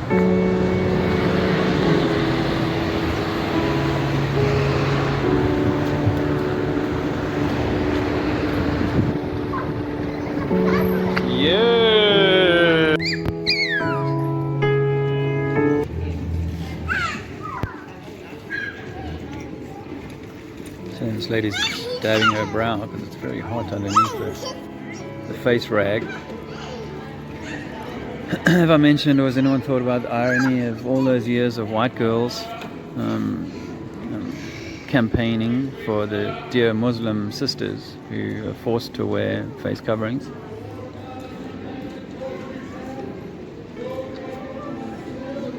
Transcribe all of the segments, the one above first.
Yeah. So this lady's dabbing her brow because it's very hot underneath the face rag. Have I mentioned, or has anyone thought about the irony of all those years of white girls campaigning for the dear Muslim sisters who are forced to wear face coverings?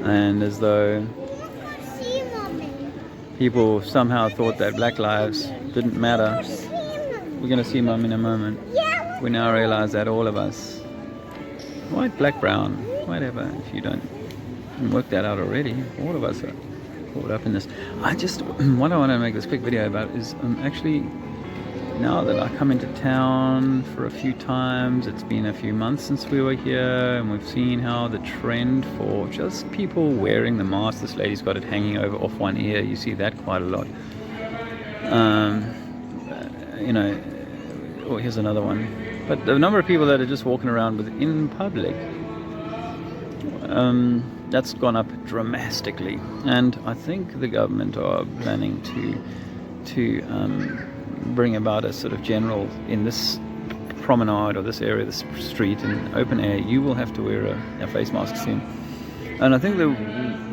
And as though people somehow thought that black lives didn't matter. We're going to see Mum in a moment. We now realize that all of us, white, black, brown, whatever, if you don't work that out already, all of us are caught up in this. What I want to make this quick video about is actually, now that I come into town for a few times, it's been a few months since we were here, and we've seen how the trend for just people wearing the mask, this lady's got it hanging over off one ear, you see that quite a lot. You know, oh, here's another one. But the number of people that are just walking around with in public, that's gone up dramatically. And I think the government are planning to bring about a sort of general, in this promenade or this area, this street in open air, you will have to wear a face mask soon. And I think the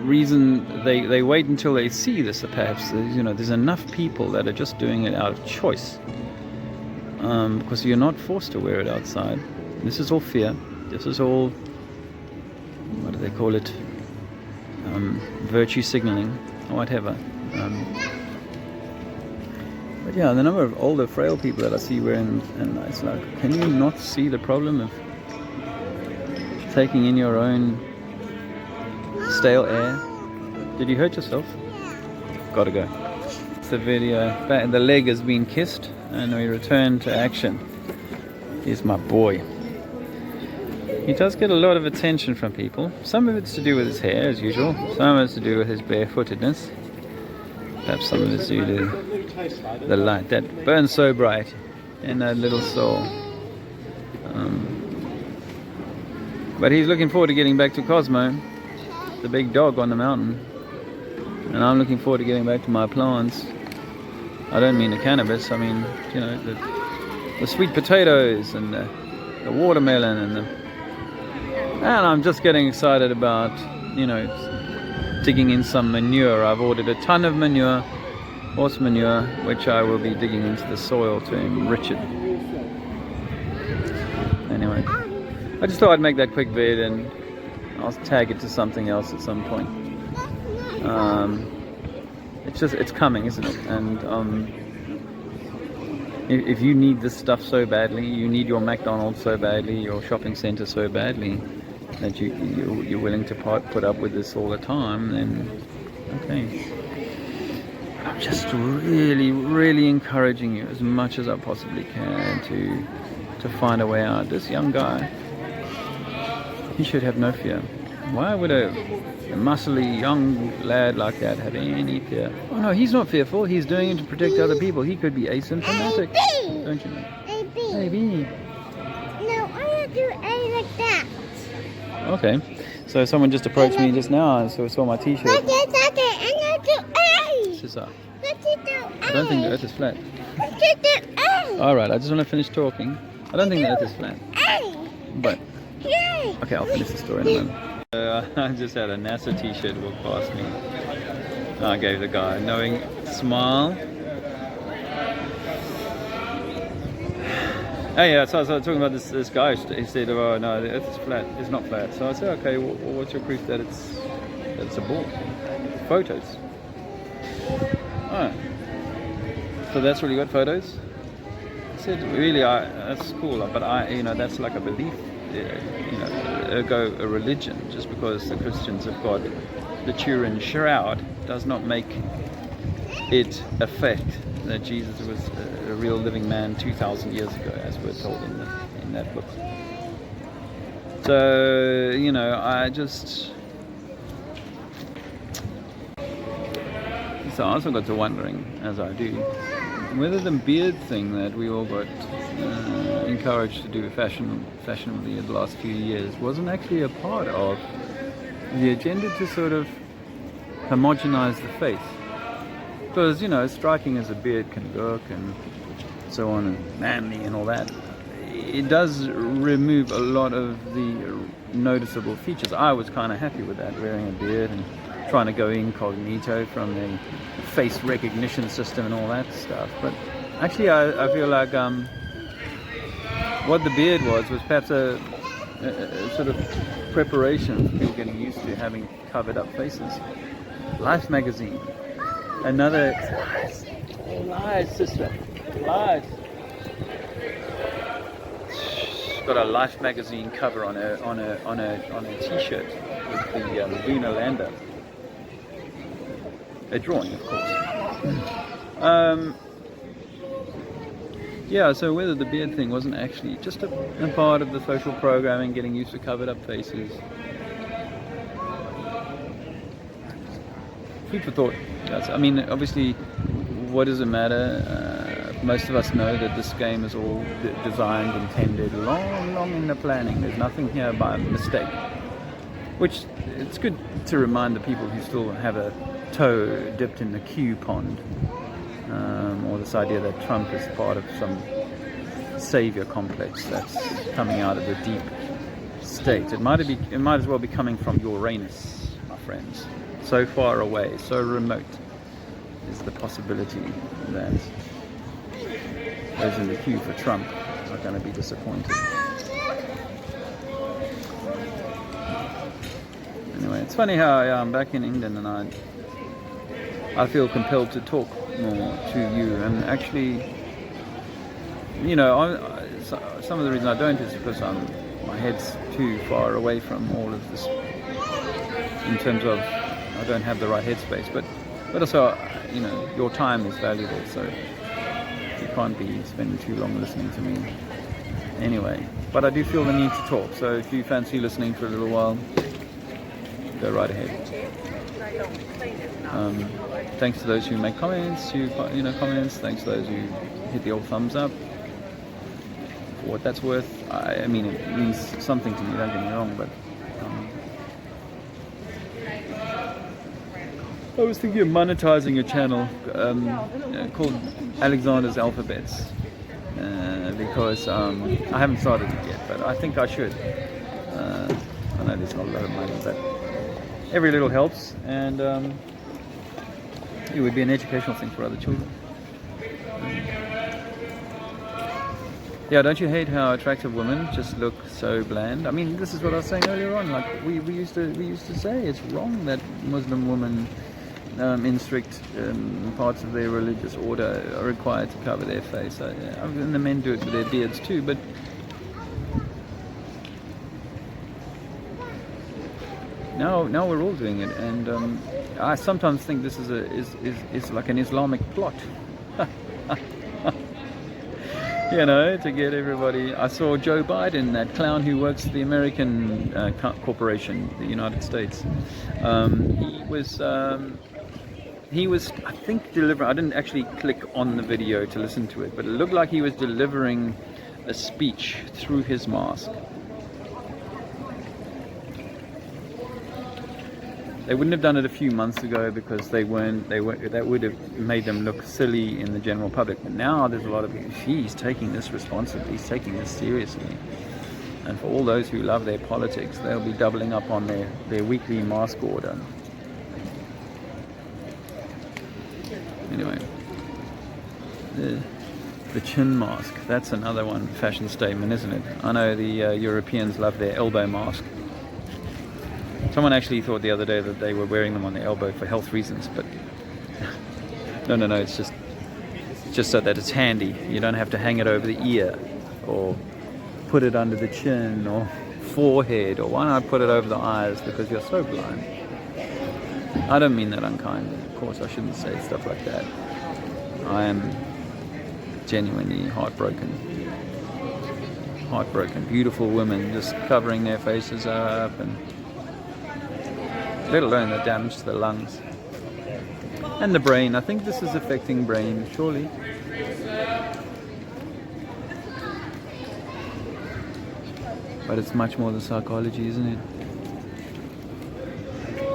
reason they wait until they see this, perhaps, is, you know, there's enough people that are just doing it out of choice. Because you're not forced to wear it outside. This is all fear. This is all, what do they call it? Virtue signaling, or whatever. But yeah, the number of older, frail people that I see wearing, and it's like, can you not see the problem of taking in your own stale air? Did you hurt yourself? Gotta go. The video, the leg has been kissed, and we return to action. Here's my boy. He does get a lot of attention from people. Some of it's to do with his hair, as usual. Some of it's to do with his barefootedness. Perhaps some of it's due to the light that burns so bright in that little soul. But he's looking forward to getting back to Cosmo, the big dog on the mountain. And I'm looking forward to getting back to my plants. I don't mean the cannabis, I mean, you know, the sweet potatoes and the watermelon and I'm just getting excited about, you know, digging in some manure. I've ordered a ton of manure, horse manure, which I will be digging into the soil to enrich it. Anyway, I just thought I'd make that quick vid, and I'll tag it to something else at some point. It's coming, isn't it? And if you need this stuff so badly, you need your McDonald's so badly, your shopping center so badly, that you're willing to put up with this all the time, then okay. I'm just really encouraging you as much as I possibly can to find a way out. This young guy, he should have no fear. Why would a muscly young lad like that have any fear? Oh no, he's not fearful. He's doing it to protect other people. He could be asymptomatic, don't you know? Maybe. No, I want to do A like that. Okay, so someone just approached me just now and saw my t-shirt. I'm going to do A. Shizar. Let's do A. I don't think the earth is flat. Let's do A. Alright, I just want to finish talking. I don't think the earth is flat. A. But, Yay. okay, I'll finish the story in a moment. I just had a NASA t-shirt walk past me. I gave the guy a knowing smile. Oh yeah, so I was talking about this guy. He said, "Oh no, the Earth is flat. It's not flat." So I said, "Okay, what's your proof that it's a ball?" Photos. Oh, so that's where you got photos? I said, "Really, that's cool, but that's like a belief, ergo a religion. Just because the Christians have got the Turin Shroud does not make it a fact that Jesus was a real living man 2,000 years ago, as we're told in that book." So, I just So I also got to wondering, as I do, whether the beard thing that we all got encouraged to do fashionably in the last few years wasn't actually a part of the agenda to sort of homogenize the face. Because, you know, striking as a beard can look and so on, and manly and all that, it does remove a lot of the noticeable features. I was kind of happy with that, wearing a beard and trying to go incognito from the face recognition system and all that stuff. But actually I feel like what the beard was perhaps a sort of preparation for people getting used to having covered up faces. Life magazine, another lies, sister, lies. Got a Life magazine cover on a t-shirt with the lunar lander. A drawing, of course. Yeah, so whether the beard thing wasn't actually just a part of the social programming, getting used to covered up faces. Food for thought. Yes, I mean, obviously, what does it matter? Most of us know that this game is all designed, intended, long in the planning. There's nothing here by mistake. Which, it's good to remind the people who still have a toe dipped in the Q pond, or this idea that Trump is part of some savior complex that's coming out of the deep state. It might as well be coming from Uranus, my friends. So far away, so remote is the possibility that those in the queue for Trump are going to be disappointed. Anyway, it's funny how I'm back in England and I feel compelled to talk more to you, and actually, you know, some of the reason I don't is because my head's too far away from all of this in terms of I don't have the right headspace, but also, you know, your time is valuable, so you can't be spending too long listening to me anyway. But I do feel the need to talk, so if you fancy listening for a little while, go right ahead. Thanks to those who make comments, comments. Thanks to those who hit the old thumbs up. For what that's worth, I mean, it means something to me. Don't get me wrong, but I was thinking of monetizing a channel called Alexander's Alphabets because I haven't started it yet, but I think I should. I know there's not a lot of money, but every little helps, and it would be an educational thing for other children. Yeah, don't you hate how attractive women just look so bland? I mean, this is what I was saying earlier on. Like we used to say it's wrong that Muslim women in strict parts of their religious order are required to cover their face. And the men do it with their beards too, but now we're all doing it, and I sometimes think this is like an Islamic plot. You know, to get everybody. I saw Joe Biden, that clown who works for the American corporation, the United States. He was, I think, delivering. I didn't actually click on the video to listen to it, but it looked like he was delivering a speech through his mask. They wouldn't have done it a few months ago because that would have made them look silly in the general public. But now there's a lot of people, he's taking this responsibly, he's taking this seriously. And for all those who love their politics, they'll be doubling up on their weekly mask order. Anyway, the chin mask, that's another one fashion statement, isn't it? I know the Europeans love their elbow mask. Someone actually thought the other day that they were wearing them on their elbow for health reasons, but no, it's just so that it's handy. You don't have to hang it over the ear or put it under the chin or forehead, or why not put it over the eyes because you're so blind. I don't mean that unkindly. Of course, I shouldn't say stuff like that. I am genuinely heartbroken. Beautiful women just covering their faces up, and let alone the damage to the lungs. And the brain. I think this is affecting brain, surely. But it's much more the psychology, isn't it?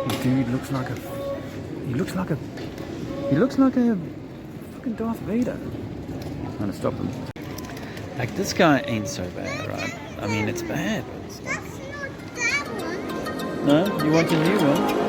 The dude looks like a... He looks like a fucking Darth Vader. I'm trying to stop him. Like, this guy ain't so bad, right? I mean, it's bad, but it's not... That's not that one. No? You want a new one?